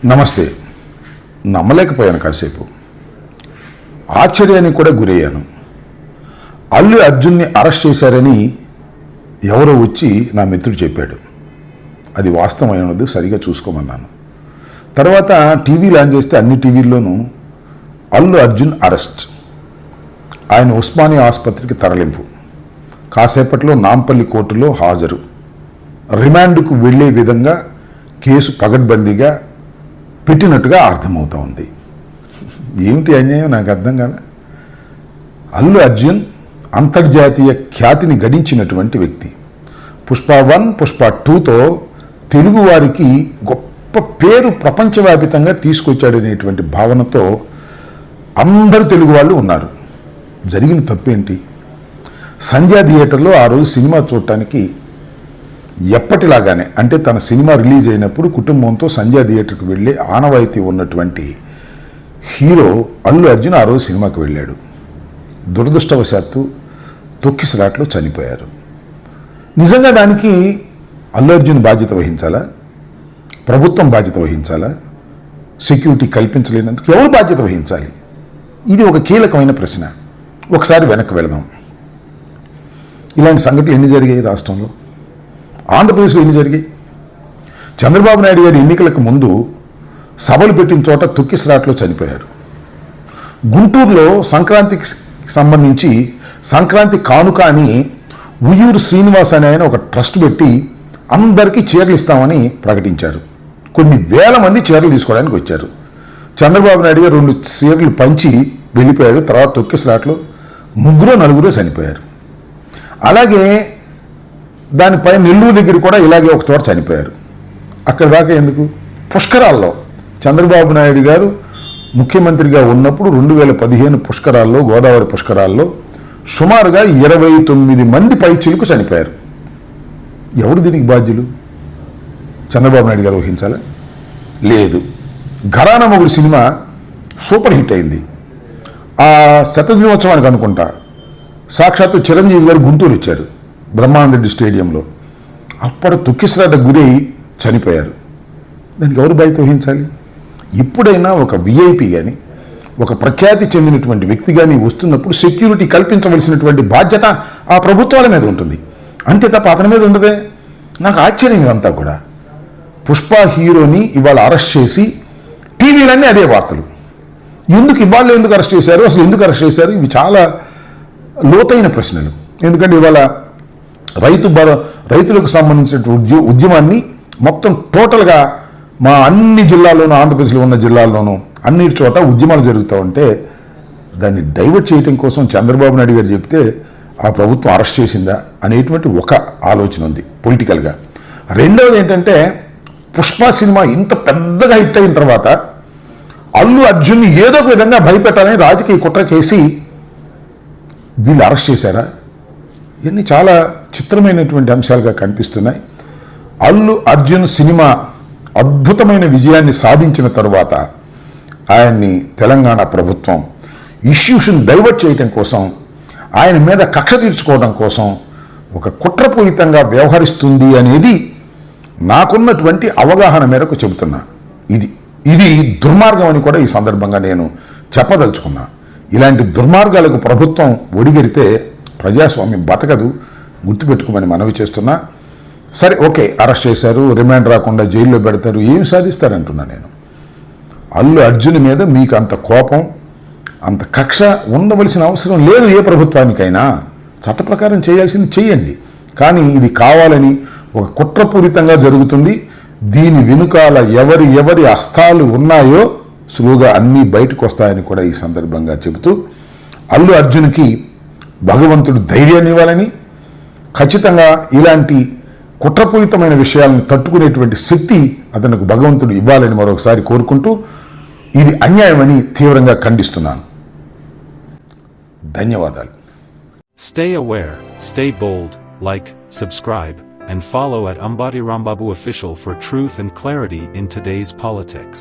నమస్తే. నమ్మలేకపోయాను. కాసేపు ఆశ్చర్యానికి కూడా గురయ్యాను. అల్లు అర్జున్ని అరెస్ట్ చేశారని ఎవరో వచ్చి నా మిత్రుడు చెప్పాడు. అది వాస్తవమైనది, సరిగా చూసుకోమన్నాను. తర్వాత టీవీలు ఆన్ చేస్తే అన్ని టీవీల్లోనూ అల్లు అర్జున్ అరెస్ట్, ఆయన ఉస్మానియా ఆసుపత్రికి తరలింపు, కాసేపట్లో నాంపల్లి కోర్టులో హాజరు, రిమాండ్కు వెళ్లే విధంగా కేసు పగడ్బందీగా పెట్టినట్టుగా అర్థమవుతా ఉంది. ఏమిటి అన్యాయం నాకు అర్థం కాదు. అల్లు అర్జున్ అంతర్జాతీయ ఖ్యాతిని గడించినటువంటి వ్యక్తి. పుష్ప 1, పుష్ప 2తో తెలుగువారికి గొప్ప పేరు ప్రపంచవ్యాపితంగా తీసుకొచ్చాడనేటువంటి భావనతో అందరు తెలుగు వాళ్ళు ఉన్నారు. జరిగిన తప్పేంటి? సంధ్యా థియేటర్లో ఆ రోజు సినిమా చూడటానికి ఎప్పటిలాగానే, అంటే తన సినిమా రిలీజ్ అయినప్పుడు కుటుంబంతో సంధ్యా థియేటర్కి వెళ్ళే ఆనవాయితీ ఉన్నటువంటి హీరో అల్లు అర్జున్ ఆ రోజు సినిమాకి వెళ్ళాడు. దురదృష్టవశాత్తు తొక్కిసలాట్లో చనిపోయారు. నిజంగా దానికి అల్లు అర్జున్ బాధ్యత వహించాలా? ప్రభుత్వం బాధ్యత వహించాలా? సెక్యూరిటీ కల్పించలేనందుకు ఎవరు బాధ్యత వహించాలి? ఇది ఒక కీలకమైన ప్రశ్న. ఒకసారి వెనక్కి వెళదాం. ఇలాంటి సంఘటనలు ఎన్ని జరిగాయి రాష్ట్రంలో? ఆంధ్రప్రదేశ్లో ఎన్ని జరిగాయి? చంద్రబాబు నాయుడు గారి ఎన్నికలకు ముందు సభలు పెట్టిన చోట తొక్కిసలాట్లో చనిపోయారు. గుంటూరులో సంక్రాంతికి సంబంధించి సంక్రాంతి కానుక అని ఉయ్యూరు శ్రీనివాస్ అనే ఆయన ఒక ట్రస్ట్ పెట్టి అందరికీ చీరలు ఇస్తామని ప్రకటించారు. కొన్ని వేల మంది చీరలు తీసుకోవడానికి వచ్చారు. చంద్రబాబు నాయుడు గారు 2 చీరలు పంచి వెళ్ళిపోయాడు. తర్వాత తొక్కిసలాట్లో 3-4 చనిపోయారు. అలాగే దానిపై నెల్లూరు దగ్గర కూడా ఇలాగే ఒక చోట చనిపోయారు. అక్కడ దాకా ఎందుకు? పుష్కరాల్లో చంద్రబాబు నాయుడు గారు ముఖ్యమంత్రిగా ఉన్నప్పుడు 2015 పుష్కరాల్లో, గోదావరి పుష్కరాల్లో సుమారుగా 29 మంది పైచిలకు చనిపోయారు. ఎవరు దీనికి బాధ్యులు? చంద్రబాబు నాయుడు గారు వహించాలా? లేదు. ఘరానా మొగుడు సినిమా సూపర్ హిట్ అయింది. ఆ శతదినోత్సవానికి అనుకుంటా సాక్షాత్తు చిరంజీవి గారు గుంటూరు వచ్చారు, బ్రహ్మానందరెడ్డి స్టేడియంలో. అప్పుడు తొక్కిసలాట గురై చనిపోయారు. దానికి ఎవరు బాధ్యత వహించాలి? ఇప్పుడైనా ఒక విఐపి కానీ, ఒక ప్రఖ్యాతి చెందినటువంటి వ్యక్తి కానీ వస్తున్నప్పుడు సెక్యూరిటీ కల్పించవలసినటువంటి బాధ్యత ఆ ప్రభుత్వాల మీద ఉంటుంది. అంతే తప్ప అతని మీద ఉండదే. నాకు ఆశ్చర్యం ఇదంతా కూడా. పుష్ప హీరోని ఇవాళ అరెస్ట్ చేసి టీవీలన్నీ అదే వార్తలు. ఎందుకు అరెస్ట్ చేశారు? అసలు ఎందుకు అరెస్ట్ చేశారు? ఇవి చాలా లోతైన ప్రశ్నలు. ఎందుకంటే ఇవాళ రైతులకు సంబంధించినటువంటి ఉద్యమాన్ని మొత్తం టోటల్గా మా అన్ని జిల్లాల్లోనూ, ఆంధ్రప్రదేశ్లో ఉన్న జిల్లాల్లోనూ అన్నిటి చోట ఉద్యమాలు జరుగుతూ ఉంటే దాన్ని డైవర్ట్ చేయడం కోసం చంద్రబాబు నాయుడు గారు చెప్తే ఆ ప్రభుత్వం అరెస్ట్ చేసిందా అనేటువంటి ఒక ఆలోచన ఉంది పొలిటికల్గా. రెండవది ఏంటంటే, పుష్ప సినిమా ఇంత పెద్దగా హిట్ అయిన తర్వాత అల్లు అర్జున్ని ఏదో ఒక విధంగా భయపెట్టాలని రాజకీయ కుట్ర చేసి వీళ్ళు అరెస్ట్ చేశారా? ఇవన్నీ చాలా చిత్రమైనటువంటి అంశాలుగా కనిపిస్తున్నాయి. అల్లు అర్జున్ సినిమా అద్భుతమైన విజయాన్ని సాధించిన తరువాత ఆయన్ని తెలంగాణ ప్రభుత్వం ఇష్యూస్ని డైవర్ట్ చేయడం కోసం, ఆయన మీద కక్ష తీర్చుకోవడం కోసం ఒక కుట్రపూరితంగా వ్యవహరిస్తుంది అనేది నాకున్నటువంటి అవగాహన మేరకు చెబుతున్నా. ఇది దుర్మార్గం అని కూడా ఈ సందర్భంగా నేను చెప్పదలుచుకున్నా. ఇలాంటి దుర్మార్గాలకు ప్రభుత్వం ఒడిగెడితే ప్రజాస్వామ్యం బతకదు, గుర్తుపెట్టుకోమని మనవి చేస్తున్నా. సరే, ఓకే, అరెస్ట్ చేశారు, రిమాండ్ రాకుండా జైల్లో పెడతారు, ఏం సాధిస్తారంటున్నా నేను. అల్లు అర్జున్ మీద మీకు అంత కోపం, అంత కక్ష ఉండవలసిన అవసరం లేదు. ఏ ప్రభుత్వానికైనా చట్ట ప్రకారం చేయాల్సింది చేయండి. కానీ ఇది కావాలని ఒక కుట్రపూరితంగా జరుగుతుంది. దీని వెనుకాల ఎవరి హస్తాలు ఉన్నాయో సులువుగా అన్నీ బయటకు వస్తాయని కూడా ఈ సందర్భంగా చెబుతూ, అల్లు అర్జున్కి భగవంతుడు ధైర్యాన్ని ఇవ్వాలని, ఖచ్చితంగా ఇలాంటి కుట్రపూరితమైన విషయాలను తట్టుకునేటువంటి శక్తి అతనికి భగవంతుడు ఇవ్వాలని మరొకసారి కోరుకుంటూ, ఇది అన్యాయమని తీవ్రంగా ఖండిస్తున్నాను. ధన్యవాదాలు. Stay aware, stay bold, like, subscribe, and follow at Ambati Rambabu Official for truth and clarity in today's politics.